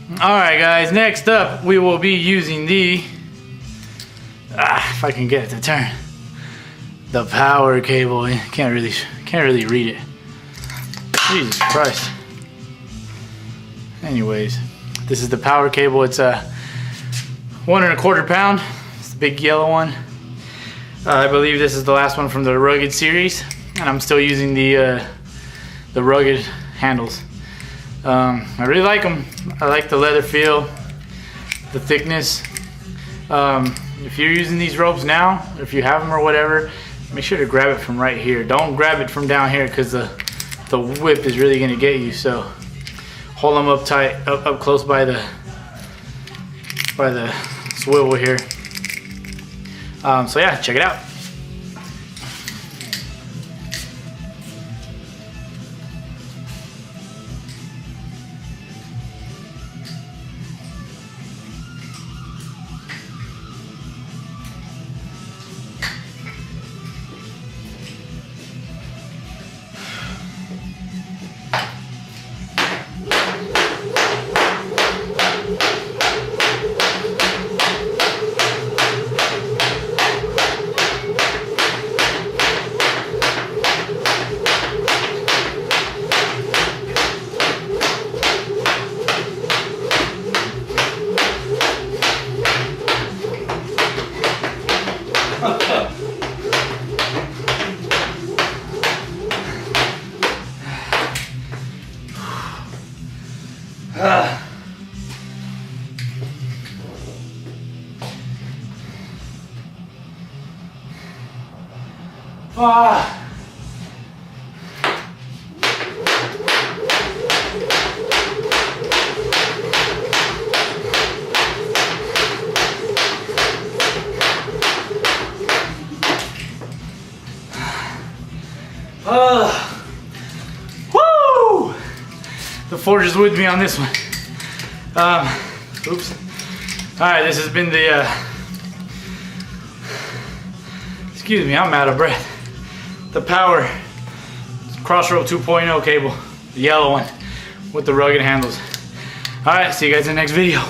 Alright guys, next up we will be using the, if I can get it to turn, the power cable. Can't really read it. Jesus Christ. Anyways, this is the power cable. It's a 1 1/4 pound. It's the big yellow one. I believe this is the last one from the rugged series, and I'm still using the rugged handles. I really like them. I like the leather feel, the thickness. If you're using these ropes now, or if you have them or whatever, make sure to grab it from right here. Don't grab it from down here because the whip is really going to get you. So hold them up tight, up close by the swivel here. So yeah, check it out. Woo! The Forge is with me on this one. Oops. Alright, this has been the, excuse me, I'm out of breath. The power Crossrope 2.0 cable, the yellow one with the rugged handles. Alright, see you guys in the next video.